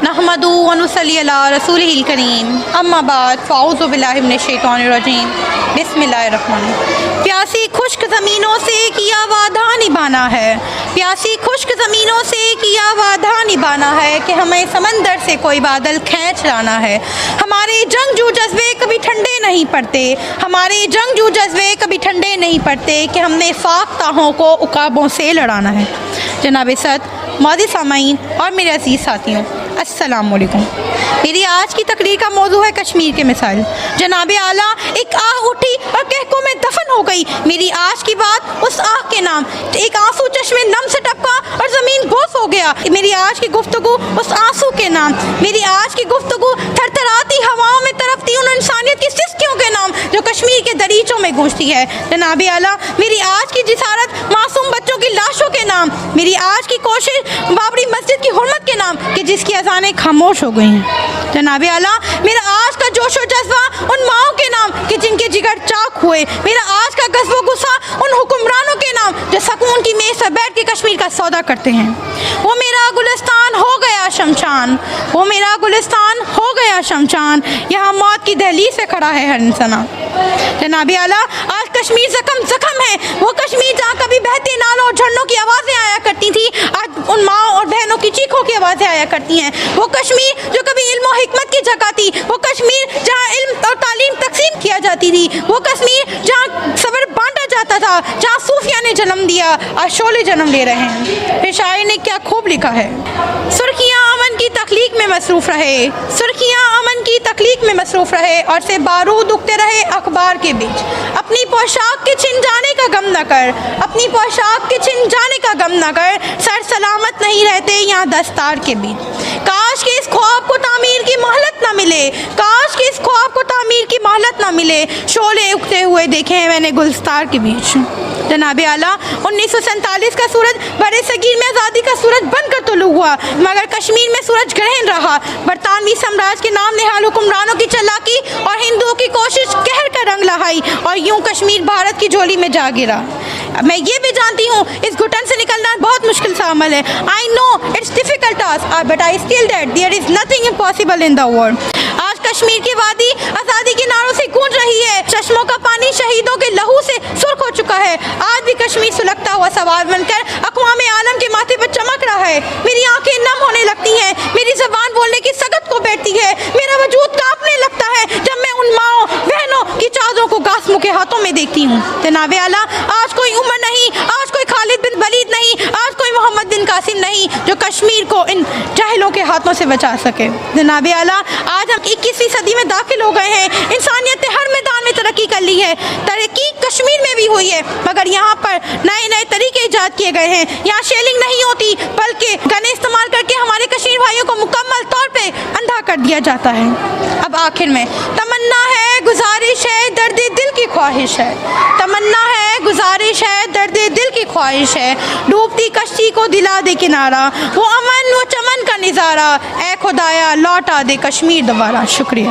नहमदु व नुसल्ली अला रसूलिहिल करीम अम्मा बाद फ़ाऊज़ु बिल्लाहि मिनश शैतानिर रजीम बिस्मिल्लाहिर रहमानिर रहीम। प्यासी खुश्क ज़मीनों से किया वादा निभाना है, प्यासी खुश्क ज़मीनों से किया वादा निभाना है कि हमें समंदर से कोई बादल खींच लाना है। हमारे जंगजू जज्बे कभी ठंडे नहीं पड़ते, हमारे जंगजू जज्बे कभी ठंडे नहीं पड़ते कि हमने फाक ताहों को उकाबों से लड़ाना है। जनाब सद मादी सामाईन और मेरे अजीज़ साथियों, अस्सलाम वालेकुम। मेरी आज की तकरीर का मौजू है कश्मीर के मिसाइल। जनाब आला एक आह उठी और कहकों में दफन हो गई। मेरी आज की बात उस आह के नाम, एक आंसू चश्मे नम से टपका और ज़मीन बोस हो गया। मेरी आज की गुफ्तगू उस आंसू के नाम, मेरी आज की गुफ्तगू थरथराती हवाओं में तड़पती उन इंसानियत की सिसकियों के नाम जो कश्मीर के दरीचों में गूंजती है। जनाब आला मेरी आज की जिसारत मासूम बच्चों की लाशों के नाम, मेरी आज की कोशिश बाबरी मस्जिद की हुर्मत के नाम कि जिसकी अज़ानें खामोश हो गई हैं। जनाब आला मेरा आज का जोश व जज्बा उन माओं के नाम कि जिनके जिगर चाक हुए, मेरा आज का गज़ब गुस्सा उन हुक्मरानों के नाम जो सकून की मेज़ पर बैठ के कश्मीर का सौदा करते हैं। वो मेरा गुलिस्तान हो गया शमशान, वो मेरा गुलिस्तान हो गया शमशान, यहाँ मौत की दहलीज से खड़ा है हर इंसान। जनाब आला आज कश्मीर ज़ख्म है, वो कश्मीर जहाँ कभी बहते नालों और झरनों की आवाज़ें आया करती थी, आज उन माओं और बहनों की चीखों की आवाज़ें आया करती हैं। वो कश्मीर जो कभी इल्म और हिकमत की जगह थी, वो कश्मीर जहाँ इल्म और तालीम तकसीम किया जाती थी, वो कश्मीर जहाँ सबर बांटा जाता था, जहाँ सूफिया ने जन्म दिया, आज शोले जन्म ले रहे हैं। फिर शायर ने क्या खूब लिखा है, सुर्खियाँ अमन की तख्लीक में मसरूफ़ रहे, सुर्खियाँ अमन की तख्लीक में मसरूफ़ रहे और से बारूद उगते रहे अखबार के बीच। अपनी पोशाक के छिन जाने का गम न कर, अपनी पोशाक के छिन जाने का गम न कर, सर सलामत नहीं रहते यहाँ दस्तार के बीच। काश के इस ख्वाब को तामीर की मोहलत न मिले, काश के इस ख्वाब को तामीर की मोहलत न मिले, शोले उगते हुए देखे हैं मैंने गुलस्तार के बीच। जनाब आला 1947 का सूरज बड़े सगीर में आज़ादी का सूरज बनकर तुलू हुआ, मगर कश्मीर में सूरज ग्रहण रहा। बरतानवी साम्राज्य के नाम निहाल हुक्मरानों की चालाकी और हिंदुओं की कोशिश कहर का रंग लहाई और यूं कश्मीर भारत की झोली में जा गिरा। मैं ये भी जानती हूँ इस घुटन से निकलना बहुत मुश्किल सा अमल है। I know it's difficult task but I still that there is nothing impossible in the world. आज कश्मीर की वादी आज़ादी के नारों से गूंज रही है, चश्मों का पानी शहीदों के लहू से सुर्ख हो चुका है। आज भी कश्मीर सुलगता हुआ सवाल बनकर अक़वाम आलम के माथे पर चमक रहा है। मेरी आंखें नम होने लगती हैं, मेरी ज़बान बोलने की सकत को बैठती है, मेरा वजूद कांपने लगता है जब मैं उन माओं बहनों की चादरों को गास्मों के हाथों में देखती हूँ। जनाब आला आज कोई उमर नहीं, आज कोई खालिद बिन वलीद नहीं, आज कोई मोहम्मद बिन कासिम नहीं जो कश्मीर को इन जाहिलों के हाथों से बचा सके। जनाब आला आज हम 21वीं सदी में दाखिल हो गए हैं, इंसानियत ने हर मैदान में तरक्की कर ली है, तरक्की कश्मीर में भी हुई है, मगर यहाँ पर नए नए तरीके इजाद किए गए हैं। यहाँ शेलिंग नहीं होती बल्कि गन इस्तेमाल करके हमारे कश्मीर भाइयों को मुकम्मल तौर पे अंधा कर दिया जाता है। अब आखिर में तमन्ना है, गुजारिश है, दर्द दिल की ख्वाहिश है, तमन्ना है, गुजारिश है, दर्द दिल की ख्वाहिश है, डूबती कश्ती को दिला दे किनारा, वो अमन वो चमन का नज़ारा, ऐ खुदाया लौटा दे कश्मीर दोबारा। शुक्रिया।